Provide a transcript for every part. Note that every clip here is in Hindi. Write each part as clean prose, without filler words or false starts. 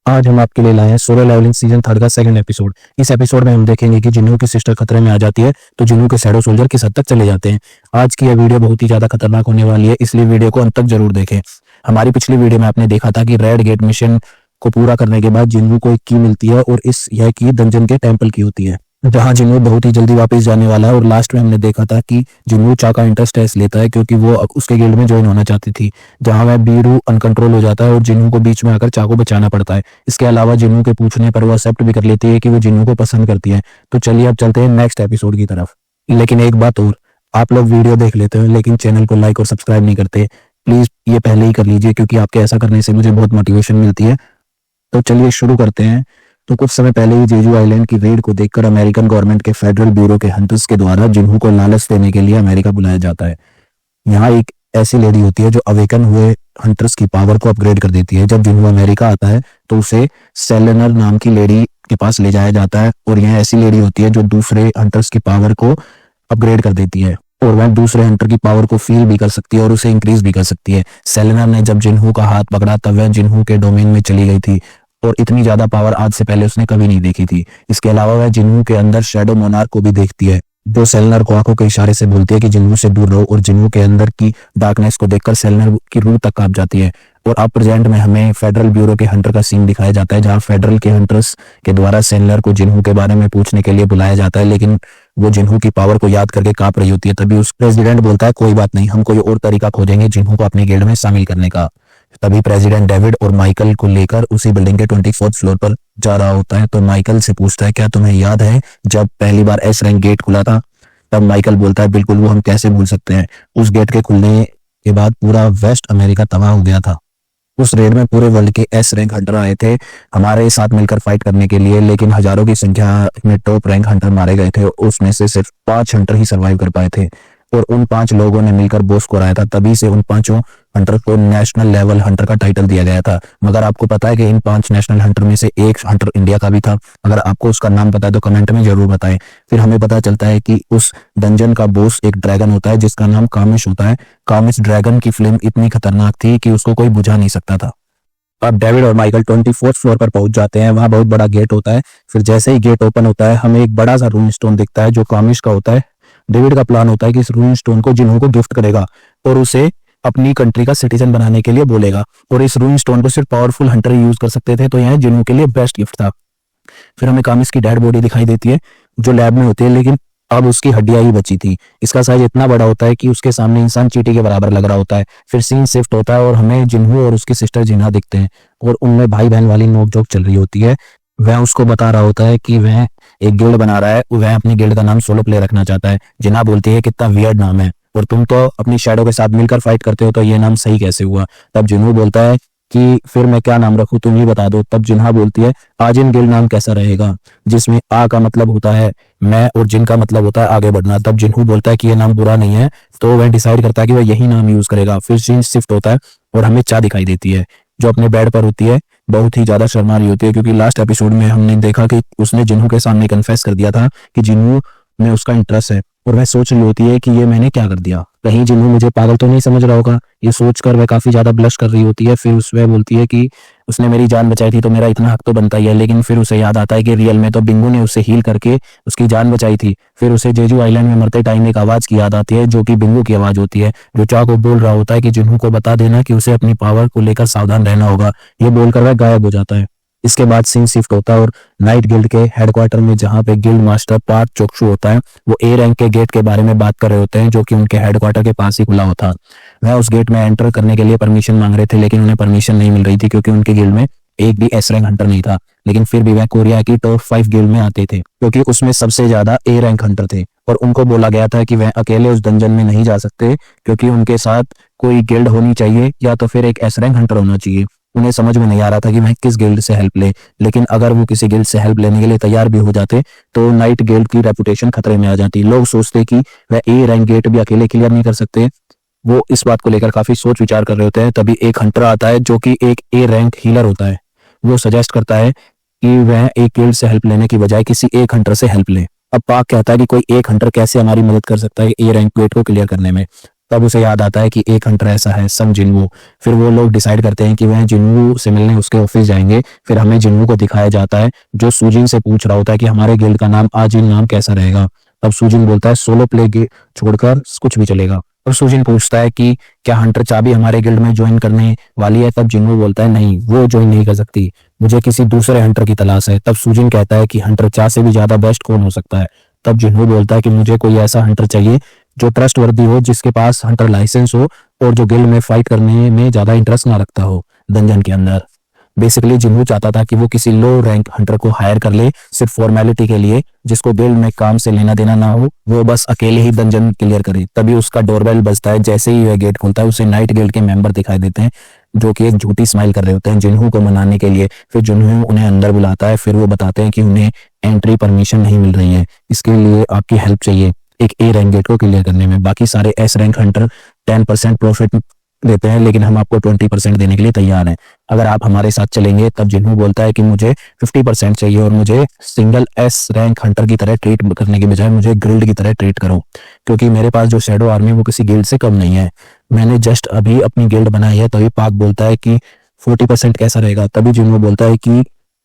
आज हम आपके लिए लाए हैं सोलो लेवलिंग सीजन 3 का सेकंड एपिसोड। इस एपिसोड में हम देखेंगे कि जिन्हों की सिस्टर खतरे में आ जाती है तो जिन्हों के शैडो सोल्जर किस हद तक चले जाते हैं। आज की यह वीडियो बहुत ही ज्यादा खतरनाक होने वाली है, इसलिए वीडियो को अंत तक जरूर देखें। हमारी पिछली वीडियो में आपने देखा था कि रेड गेट मिशन को पूरा करने के बाद जिन्हों को एक की मिलती है और यह की डंजन के टेम्पल की होती है, जहां जिन्हों बहुत ही जल्दी वापस जाने वाला है। और लास्ट में हमने देखा था कि जिन्हों चा का इंटरेस्ट टेस्ट लेता है क्योंकि वो उसके गिल्ड में ज्वाइन होना चाहती थी, जहां वह बीरू अनकंट्रोल हो जाता है और जिन्हों को बीच में आकर चा को बचाना पड़ता है। इसके अलावा जिन्हों के पूछने पर वो एक्सेप्ट भी कर लेती है कि वो जिन्हों को पसंद करती है। तो चलिए अब चलते हैं नेक्स्ट एपिसोड की तरफ। लेकिन एक बात और, आप लोग वीडियो देख लेते हैं लेकिन चैनल को लाइक और सब्सक्राइब नहीं करते। प्लीज ये पहले ही कर लीजिए क्योंकि आपके ऐसा करने से मुझे बहुत मोटिवेशन मिलती है। तो चलिए शुरू करते हैं। तो कुछ समय पहले ही जेजू आइलैंड की रेड को देखकर अमेरिकन गवर्नमेंट के फेडरल ब्यूरो के हंटर्स के द्वारा जिन्हों को लालच देने के लिए अमेरिका बुलाया जाता है। यहाँ एक ऐसी लेडी होती है जो अवेकन हुए हंटर्स की पावर को अपग्रेड कर देती है। जब जिन्हों अमेरिका आता है तो उसे सेलेनर नाम की लेडी के पास ले जाया जाता है और यह ऐसी लेडी होती है जो दूसरे हंटर्स की पावर को अपग्रेड कर देती है और वह दूसरे हंटर की पावर को फील भी कर सकती है और उसे इंक्रीज भी कर सकती है। सेलेनर ने जब जिन्हों का हाथ पकड़ा तब वह जिन्हों के डोमेन में चली गई थी और इतनी ज्यादा पावर आज से पहले उसने कभी नहीं देखी थी। इसके अलावा वह जिन्हों के अंदर शैडो मोनार्क को भी देखती है, जो सेलेनर को आंखों के इशारे से बोलती है कि जिन्हों से दूर रहो, और जिन्हों के अंदर की डार्कनेस को देखकर सेलेनर की रूह तक कांप जाती है। और अब प्रेजेंट में हमें फेडरल ब्यूरो के हंटर का सीन दिखाया जाता है, जहां फेडरल के हंटर्स के द्वारा सेलेनर को जिन्हों के बारे में पूछने के लिए बुलाया जाता है, लेकिन वो जिन्हों की पावर को याद करके कांप रही होती है। तभी उस प्रेसिडेंट बोलता है कोई बात नहीं, हम कोई और तरीका खोजेंगे जिन्हों को अपने गिल्ड में शामिल करने का। तभी प्रेसिडेंट डेविड और माइकल को लेकर उसी बिल्डिंग के 24th फ्लोर पर जा रहा होता है। तो माइकल से पूछता है क्या तुम्हें याद है जब पहली बार एस रैंक गेट खुला था? तब माइकल बोलता है बिल्कुल, वो हम कैसे भूल सकते हैं। उस गेट के खुलने के बाद पूरा वेस्ट अमेरिका तबाह हो गया था। उस रेड में पूरे वर्ल्ड के एस रैंक हंटर आए थे हमारे साथ मिलकर फाइट करने के लिए, लेकिन हजारों की संख्या में टॉप रैंक हंटर मारे गए थे। उसमें से सिर्फ 5 हंटर ही सर्वाइव कर पाए थे और उन 5 लोगों ने मिलकर बॉस को हराया था। तभी से उन 5 हंटर को नेशनल लेवल हंटर का टाइटल दिया गया था। मगर आपको पता है कि इन 5 नेशनल हंटर में से एक हंटर इंडिया का भी था? अगर आपको उसका नाम पता है तो कमेंट में जरूर बताएं। फिर हमें पता चलता है कि उस डंजन का बॉस एक ड्रैगन होता है जिसका नाम कामिश होता है। कामिश ड्रैगन की फ्लेम इतनी खतरनाक थी कि उसको कोई बुझा नहीं सकता था। अब डेविड और माइकल 24th फ्लोर पर पहुंच जाते हैं। वहां बहुत बड़ा गेट होता है। फिर जैसे ही गेट ओपन होता है हमें एक बड़ा सा रून स्टोन दिखता है जो कामिश का होता है। डेविड का प्लान होता है कि इस रून स्टोन को जिन्हों को गिफ्ट करेगा और उसे अपनी कंट्री का सिटीजन बनाने के लिए बोलेगा, और इस रून स्टोन को सिर्फ पावरफुल हंटर ही यूज कर सकते थे। तो यह जिन्हों के लिए बेस्ट गिफ्ट था। फिर हमें कामिश की डेड बॉडी दिखाई देती है जो लैब में होती है, लेकिन अब उसकी हड्डियां ही बची थी। इसका साइज इतना बड़ा होता है कि उसके सामने इंसान चींटी के बराबर लग रहा होता है। फिर सीन शिफ्ट होता है और हमें जिन्हों और उसकी सिस्टर जिन्हा दिखते हैं और उनमें भाई बहन वाली नोकझोंक चल रही होती है। वह उसको बता रहा होता है कि वह एक गिल्ड बना रहा है, वह अपनी गिल्ड का नाम सोलो प्ले रखना चाहता है। जिन्हा बोलती है कितना वियर्ड नाम है और तुम तो अपनी शैडो के साथ मिलकर फाइट करते हो, तो ये नाम सही कैसे हुआ? तब जिन्हों बोलता है कि फिर मैं क्या नाम रखूं, तुम ही बता दो। तब जिन्हा बोलती है आजिन गिल्ड नाम कैसा रहेगा, जिसमें आ का मतलब होता है मैं और जिन का मतलब होता है आगे बढ़ना। तब जिन्हों बोलता है कि ये नाम बुरा नहीं है, तो वह डिसाइड करता है कि वह यही नाम यूज करेगा। फिर सीन शिफ्ट होता है और हमें चा दिखाई देती है जो अपने बेड पर होती है, बहुत ही ज्यादा शर्मा रही होती है क्योंकि लास्ट एपिसोड में हमने देखा कि उसने जिन्हों के सामने कन्फेस कर दिया था कि जिन्हों में उसका इंटरेस्ट है, और वह सोच रही होती है कि ये मैंने क्या कर दिया, कहीं जिन्हों मुझे पागल तो नहीं समझ रहा होगा। ये सोचकर वह काफी ज्यादा ब्लश कर रही होती है। फिर वह बोलती है कि उसने मेरी जान बचाई थी तो मेरा इतना हक तो बनता ही है। लेकिन फिर उसे याद आता है कि रियल में तो बिंगू ने उसे हील करके उसकी जान बचाई थी। फिर उसे जेजू आइलैंड में मरते टाइम एक आवाज की याद आती है जो कि बिंगू की आवाज होती है, जो चा को बोल रहा होता है कि जिन्हों को बता देना कि उसे अपनी पावर को लेकर सावधान रहना होगा। ये बोलकर वह गायब हो जाता है। इसके बाद सीन शिफ्ट होता है और नाइट गिल्ड के हेडक्वार्टर में, जहां पे गिल्ड मास्टर पार्थ चोक्शू होता है, वो ए रैंक के गेट के बारे में बात कर रहे होते हैं जो कि उनके हेडक्वार्टर के पास ही खुला होता। वह उस गेट में एंटर करने के लिए परमिशन मांग रहे थे, लेकिन उन्हें परमिशन नहीं मिल रही थी क्योंकि उनके गिल्ड में एक भी एस रैंक हंटर नहीं था। लेकिन फिर भी वह कोरिया की टॉप 5 गिल्ड में आते थे क्योंकि उसमें सबसे ज्यादा ए रैंक हंटर थे, और उनको बोला गया था कि वह अकेले उस डंजन में नहीं जा सकते क्योंकि उनके साथ कोई गिल्ड होनी चाहिए या तो फिर एक एस रैंक हंटर होना चाहिए। उन्हें समझ में नहीं आ रहा था कि वह किस गिल्ड से हेल्प ले, लेकिन अगर वो किसी गिल्ड से हेल्प लेने के लिए तैयार भी हो जाते तो नाइट गिल्ड की रेपुटेशन खतरे में आ जाती। लोग सोचते कि वह ए रैंक गेट भी अकेले क्लियर नहीं कर सकते। वो इस बात को लेकर काफी सोच विचार कर रहे होते हैं। तभी एक हंटर आता है जो कि एक ए रैंक हीलर होता है। वो सजेस्ट करता है कि वह एक गिल्ड से हेल्प लेने की बजाय किसी एक हंटर से हेल्प ले। अब पाक कहता है कि कोई एक हंटर कैसे हमारी मदद कर सकता है ए रैंक गेट को क्लियर करने में। तब उसे याद आता है कि एक हंटर ऐसा है संग जिन्वो। फिर वो लोग डिसाइड करते हैं कि वह जिन्वो से मिलने उसके ऑफिस जाएंगे। फिर हमें जिन्वो को दिखाया जाता है जो सूजिन से पूछ रहा होता है कि हमारे गिल्ड का नाम आजिन नाम कैसा रहेगा। तब सूजिन बोलता है सोलो प्ले छोड़कर कुछ भी चलेगा। और सूजिन पूछता है कि क्या हंटर चाबी हमारे गिल्ड में ज्वाइन करने वाली है। तब जिन्वो बोलता है नहीं, वो ज्वाइन नहीं कर सकती, मुझे किसी दूसरे हंटर की तलाश है। तब सूजिन कहता है कि हंटर चा से भी ज्यादा बेस्ट कौन हो सकता है। तब जिन्वो बोलता है कि मुझे कोई ऐसा हंटर चाहिए जो ट्रस्ट वर्दी हो, जिसके पास हंटर लाइसेंस हो और जो गिल्ड में फाइट करने में ज्यादा इंटरेस्ट ना रखता हो डंजन के अंदर। बेसिकली जिन्हू चाहता था कि वो किसी लो रैंक हंटर को हायर कर ले सिर्फ फॉर्मेलिटी के लिए, जिसको गिल्ड में काम से लेना देना ना हो, वो बस अकेले ही डंजन क्लियर करे। तभी उसका डोरबेल बजता है। जैसे ही वह गेट खोलता है उसे नाइट गिल्ड के मेंबर दिखाई देते हैं जो कि एक झूठी स्माइल कर रहे होते हैं जिन्हू को मनाने के लिए। फिर जिन्हू उन्हें अंदर बुलाता है। फिर वो बताते हैं कि उन्हें एंट्री परमिशन नहीं मिल रही है, इसके लिए आपकी हेल्प चाहिए एक ए रैंक गेट को क्लियर करने में। बाकी सारे एस रैंक हंटर 10% प्रॉफिट देते हैं, लेकिन हम आपको 20% देने के लिए तैयार हैं अगर आप हमारे साथ चलेंगे। तब जिन्हू बोलता है कि मुझे 50% चाहिए और मुझे सिंगल एस रैंक हंटर की तरह ट्रीट करने के बजाय मुझे गिल्ड की तरह ट्रीट करो, क्योंकि मेरे पास जो शैडो आर्मी वो किसी गिल्ड से कम नहीं है, मैंने जस्ट अभी अपनी गिल्ड बनाई है। तभी पाक बोलता है कि 40% कैसा रहेगा। तभी जिन्हू बोलता है कि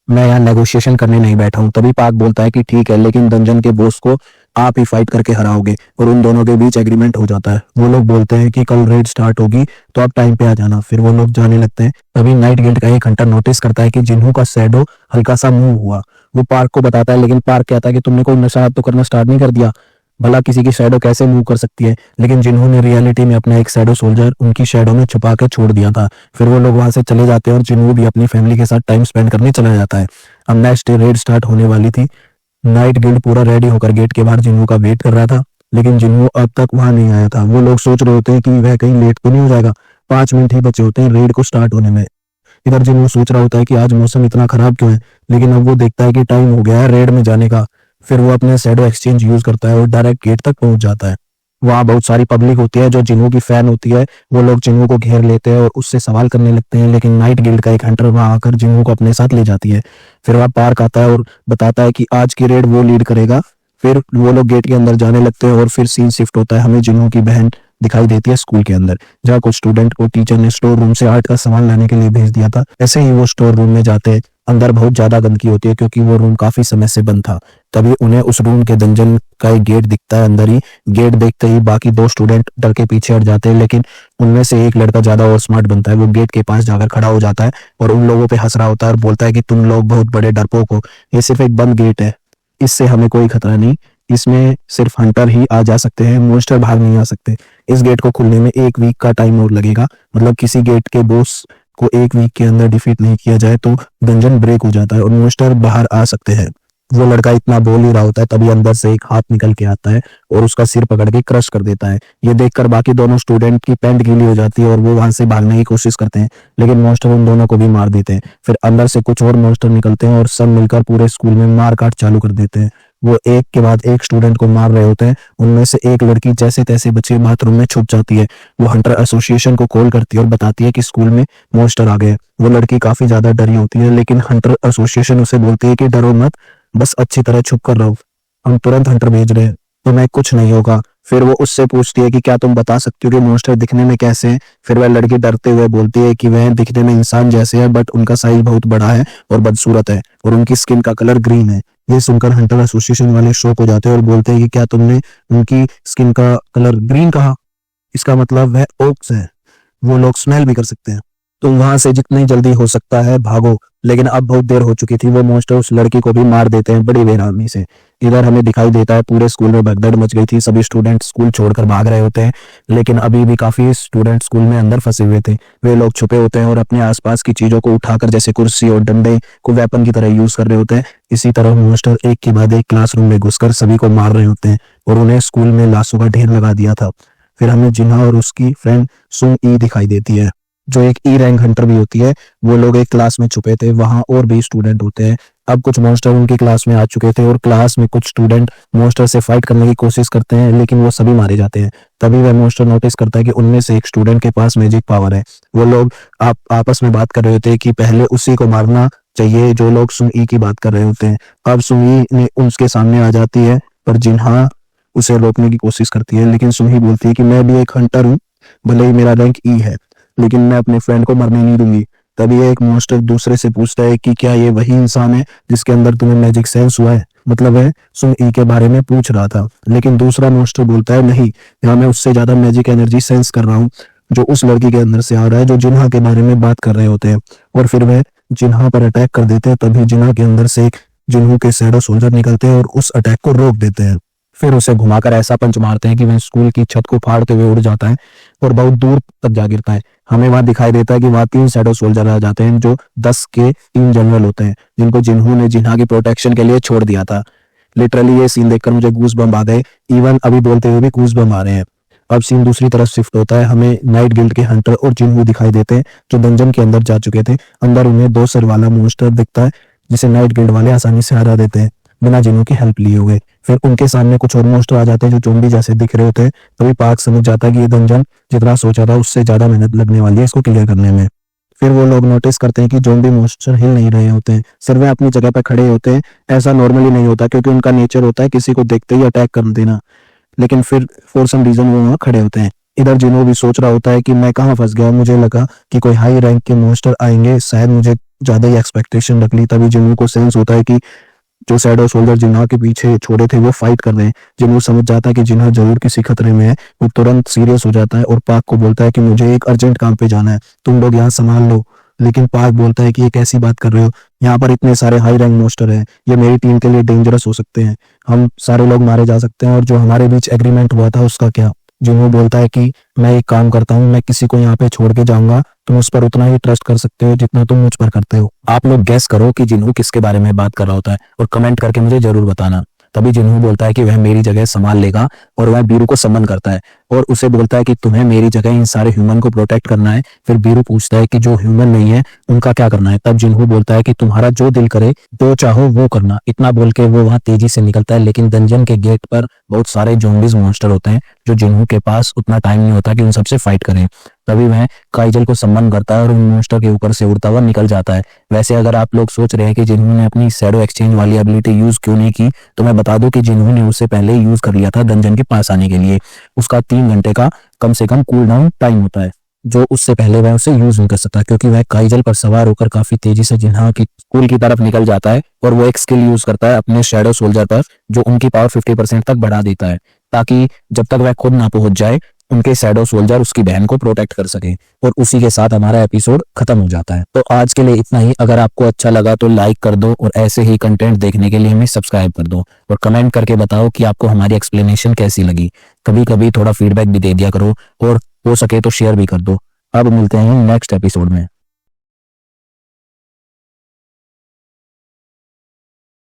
मैं यहाँ नेगोशिएशन करने नहीं बैठा हूँ। तभी पाक बोलता है कि ठीक है, लेकिन डंजन के बॉस को आप ही फाइट करके हराओगे। और उन दोनों के बीच एग्रीमेंट हो जाता है। वो लोग बोलते हैं कि कल रेड स्टार्ट होगी तो आप टाइम पे आ जाना। फिर वो लोग जाने लगते हैं। तभी नाइट गिल्ड का एक हंटर नोटिस करता है कि जिन्हू का शैडो हल्का सा मूव हुआ। वो पार्क को बताता है, लेकिन पार्क कहता है कि तुमने कोई नशा तो करना स्टार्ट नहीं कर दिया, भला किसी की शैडो कैसे मूव कर सकती है। लेकिन जिन्होंने रियलिटी में अपना एक शैडो सोल्जर उनकी शैडो में छुपा के छोड़ दिया था। फिर वो लोग वहां से चले जाते हैं और जिन्हों भी अपनी फैमिली के साथ टाइम स्पेंड करने चला जाता है। अब नेक्स्ट डे रेड स्टार्ट होने वाली थी। नाइट गिल्ड पूरा रेडी होकर गेट के बाहर जिन्हों का वेट कर रहा था, लेकिन जिन्हों अब तक वहां नहीं आया था। वो लोग सोच रहे होते हैं कि वह कहीं लेट तो नहीं हो जाएगा। 5 मिनट ही बचे होते हैं रेड को स्टार्ट होने में। इधर जिन्हों सोच रहा होता है कि आज मौसम इतना खराब क्यों है, लेकिन अब वो देखता है कि टाइम हो गया है रेड में जाने का। फिर वो अपने शैडो एक्सचेंज यूज करता है और डायरेक्ट गेट तक पहुंच जाता है। वहाँ बहुत सारी पब्लिक होती है जो जिन्हों की फैन होती है। वो लोग जिन्हों को घेर लेते हैं और उससे सवाल करने लगते हैं, लेकिन नाइट गिल्ड का एक हंटर वहां आकर जिन्हों को अपने साथ ले जाती है। फिर वह पार्क आता है और बताता है कि आज की रेड वो लीड करेगा। फिर वो लोग गेट के अंदर जाने लगते हैं और फिर सीन शिफ्ट होता है। हमें जिन्हों की बहन दिखाई देती है स्कूल के अंदर, जहाँ कुछ स्टूडेंट को टीचर ने स्टोर रूम से आर्ट का सामान लाने के लिए भेज दिया था। ऐसे ही वो स्टोर रूम में जाते हैं। अंदर बहुत ज्यादा गंदगी होती है क्योंकि वो रूम काफी समय से बंद था। तभी उन्हें उस रूम के डंजन का एक गेट दिखता है। अंदर ही गेट देखते ही बाकी 2 स्टूडेंट डर के पीछे हट जाते हैं, लेकिन उनमें से एक लड़का ज्यादा और स्मार्ट बनता है। वो गेट के पास जाकर खड़ा हो जाता है और उन लोगों पे हंस रहा होता है और बोलता है कि तुम लोग बहुत बड़े डरपोक हो, ये सिर्फ एक बंद गेट है, इससे हमें कोई खतरा नहीं, इसमें सिर्फ हंटर ही आ जा सकते हैं, मॉन्स्टर बाहर नहीं आ सकते। इस गेट को खुलने में 1 वीक का टाइम और लगेगा। मतलब किसी गेट के बॉस को 1 वीक के अंदर डिफीट नहीं किया जाए तो डंजन ब्रेक हो जाता है और मॉन्स्टर बाहर आ सकते हैं। वो लड़का इतना बोल ही रहा होता है तभी अंदर से एक हाथ निकल के आता है और उसका सिर पकड़ के क्रश कर देता है। ये देखकर बाकी दोनों स्टूडेंट की पैंट गीली हो जाती है और वो वहां से भागने की कोशिश करते हैं, लेकिन मॉन्स्टर उन दोनों को भी मार देते हैं। फिर अंदर से कुछ और मॉन्स्टर निकलते हैं और सब मिलकर पूरे स्कूल में मार काट चालू कर देते हैं। वो एक के बाद एक स्टूडेंट को मार रहे होते हैं। उनमें से एक लड़की जैसे तैसे बचे बाथरूम में छुप जाती है। वो हंटर एसोसिएशन को कॉल करती है और बताती है कि स्कूल में मॉन्स्टर आ गए। वो लड़की काफी ज्यादा डरी होती है, लेकिन हंटर एसोसिएशन उसे बोलती है कि डरो मत, बस अच्छी तरह छुप कर रहो, हम तुरंत हंटर भेज रहे हैं, तुम्हें कुछ नहीं होगा। फिर वो उससे पूछती है कि क्या तुम बता सकती हो कि मॉन्स्टर दिखने में कैसे हैं। फिर वह लड़की डरते हुए बोलती है कि वह दिखने में इंसान जैसे है, बट उनका साइज बहुत बड़ा है और बदसूरत है और उनकी स्किन का कलर ग्रीन है। ये सुनकर हंटर एसोसिएशन वाले शॉक हो जाते हैं और बोलते हैं कि क्या तुमने उनकी स्किन का कलर ग्रीन कहा, इसका मतलब वह ओक्स है, वो लोग स्मेल भी कर सकते हैं, तुम वहां से जितनी जल्दी हो सकता है भागो। लेकिन अब बहुत देर हो चुकी थी। वो मॉन्स्टर उस लड़की को भी मार देते हैं बड़ी बेरहमी से। इधर हमें दिखाई देता है पूरे स्कूल में भगदड़ मच गई थी। सभी स्टूडेंट स्कूल छोड़कर भाग रहे होते हैं, लेकिन अभी भी काफी स्टूडेंट स्कूल में अंदर फंसे हुए थे। वे लोग छुपे होते हैं और अपने आसपास की चीजों को उठाकर जैसे कुर्सी और डंडे को वेपन की तरह यूज कर रहे होते हैं। इसी तरह मॉन्स्टर एक के बाद एक क्लासरूम में घुसकर सभी को मार रहे होते हैं और उन्हें स्कूल में लाशों का ढेर लगा दिया था। फिर हमें जिन्हा और उसकी फ्रेंड सुंग ई दिखाई देती है, जो एक ई रैंक हंटर भी होती है। वो लोग एक क्लास में छुपे थे, वहां और भी स्टूडेंट होते हैं। अब कुछ मॉन्स्टर उनकी क्लास में आ चुके थे और क्लास में कुछ स्टूडेंट मॉन्स्टर से फाइट करने की कोशिश करते हैं, लेकिन वो सभी मारे जाते हैं। तभी वह मॉन्स्टर नोटिस करता है कि उनमें से एक स्टूडेंट के पास मैजिक पावर है। वो लोग आपस में बात कर रहे होते हैं कि पहले उसी को मारना चाहिए, जो लोग सुंग ई की बात कर रहे होते हैं। अब सुंग ई ने उसके सामने आ जाती है, पर जिन्हा उसे रोकने की कोशिश करती है, लेकिन सुनही बोलती है कि मैं भी एक हंटर हूँ, भले ही मेरा रैंक ई है, लेकिन मैं अपने फ्रेंड को मरने नहीं दूंगी। तभी एक मॉन्स्टर दूसरे से पूछता है कि क्या ये वही इंसान है जिसके अंदर तुम्हें मैजिक सेंस हुआ है। मतलब है सुन ई के बारे में पूछ रहा था, लेकिन दूसरा मॉन्स्टर बोलता है नहीं, यहाँ मैं उससे ज्यादा मैजिक एनर्जी सेंस कर रहा हूँ जो उस लड़की के अंदर से आ रहा है जो जिन्हा के बारे में बात कर रहे होते हैं। और फिर वह जिन्हा पर अटैक कर देते हैं। तभी जिन्हा के अंदर से एक जिन्हों के शैडो सोल्जर निकलते हैं और उस अटैक को रोक देते हैं। फिर उसे घुमाकर ऐसा पंच मारते हैं कि वह स्कूल की छत को फाड़ते हुए उड़ जाता है और बहुत दूर तक जा गिरता है। हमें वहां दिखाई देता है कि वहां 3 शैडो सोल्जर आ जाते हैं जो 10 के 3 जनरल होते हैं जिनको जिन्हों ने जिन्हा की प्रोटेक्शन के लिए छोड़ दिया था। लिटरली ये सीन देखकर मुझे गूज बम्प आ गए, इवन अभी बोलते हुए भी गूज बम्प आ रहे हैं। अब सीन दूसरी तरफ शिफ्ट होता है, हमें नाइट गिल्ड के हंटर और जिन्हों दिखाई देते हैं जो डंजन के अंदर जा चुके थे। अंदर उन्हें 2 सर वाला मॉन्स्टर दिखता है जिसे नाइट गिल्ड वाले आसानी से हरा देते हैं बिना जिन्हों की हेल्प लिए हुए। फिर उनके सामने कुछ और मॉन्स्टर आ जाते हैं जो ज़ॉम्बी जैसे दिख रहे होते हैं। तभी पार्क समझ जाता है कि ये डंजन जितना सोचा था उससे ज्यादा मेहनत लगने वाली है इसको क्लियर करने में। फिर वो लोग नोटिस करते हैं कि ज़ॉम्बी मॉन्स्टर हिल नहीं रहे होते हैं, सिर्फ वे अपनी जगह पर खड़े होते हैं। ऐसा नॉर्मली नहीं होता क्योंकि उनका नेचर होता है किसी को देखते ही अटैक कर देना, लेकिन फिर फॉर सम रीजन वो वहाँ खड़े होते हैं। इधर जिनो भी सोच रहा होता है कि मैं कहाँ फंस गया, मुझे लगा कि कोई हाई रैंक के मॉन्स्टर आएंगे, शायद मुझे ज्यादा ही एक्सपेक्टेशन रख ली। तभी जिनो को सेंस होता है कि जो शैडो सोल्जर जिन्हा के पीछे छोड़े थे वो फाइट कर रहे हैं। जिन्हों समझ जाता है कि जिन्हा जरूर किसी खतरे में है। वो तुरंत सीरियस हो जाता है और पार्क को बोलता है कि मुझे एक अर्जेंट काम पे जाना है, तुम लोग यहाँ संभाल लो। लेकिन पार्क बोलता है कि ये कैसी बात कर रहे हो, यहाँ पर इतने सारे हाई रैंक मॉन्स्टर हैं, ये मेरी टीम के लिए डेंजरस हो सकते हैं, हम सारे लोग मारे जा सकते हैं, और जो हमारे बीच एग्रीमेंट हुआ था उसका क्या। जिन्हों बोलता है कि मैं एक काम करता हूँ, मैं किसी को यहाँ पे छोड़ के जाऊंगा, तुम उस पर उतना ही ट्रस्ट कर सकते हो जितना तुम मुझ पर करते हो। आप लोग गैस करो कि जिन्हों किसके बारे में बात कर रहा होता है और कमेंट करके मुझे जरूर बताना। तभी जिन्हों बोलता है कि वह मेरी जगह संभाल लेगा और वह बीरू को समन करता है और उसे बोलता है कि तुम्हें मेरी जगह इन सारे ह्यूमन को प्रोटेक्ट करना है। फिर बीरू पूछता है कि जो ह्यूमन नहीं है उनका क्या करना है। तब जिन्हों बोलता है कि तुम्हारा जो दिल करे जो चाहो वो करना। इतना बोल के वो वहां तेजी से निकलता है, लेकिन डंजन के गेट पर बहुत सारे ज़ॉम्बीज मॉन्स्टर होते हैं जो जिन्हों के पास उतना टाइम नहीं होता कि उन सबसे फाइट करें। तभी वह काइजल को सम्मन करता है और उन मॉन्स्टर के ऊपर से उड़ता हुआ निकल जाता है। वैसे अगर आप लोग सोच रहे हैं कि जिन्होंने अपनी शैडो एक्सचेंज वाली एबिलिटी यूज क्यों नहीं की, तो मैं बता दूं कि जिन्होंने उससे पहले यूज कर लिया था डंजन के पास आने के लिए। उसका 3 घंटे का कम से कम कूल डाउन टाइम होता है, जो उससे पहले वह उसे यूज नहीं कर सकता, क्योंकि वह काइजल पर सवार होकर काफी तेजी से जिन्हा की स्कूल की तरफ निकल जाता है और वो एक स्किल यूज करता है अपने शैडो सोल्जर पर, जो उनकी पावर 50% तक बढ़ा देता है, ताकि जब तक वह खुद ना पहुंच जाए उनके शैडो सोल्जर उसकी बहन को प्रोटेक्ट कर सके। और उसी के साथ हमारा एपिसोड खत्म हो जाता है। तो आज के लिए इतना ही। अगर आपको अच्छा लगा तो लाइक कर दो और ऐसे ही कंटेंट देखने के लिए हमें सब्सक्राइब कर दो और कमेंट करके बताओ कि आपको हमारी एक्सप्लेनेशन कैसी लगी। कभी कभी थोड़ा फीडबैक भी दे दिया करो और हो सके तो शेयर भी कर दो। अब मिलते हैं नेक्स्ट एपिसोड में।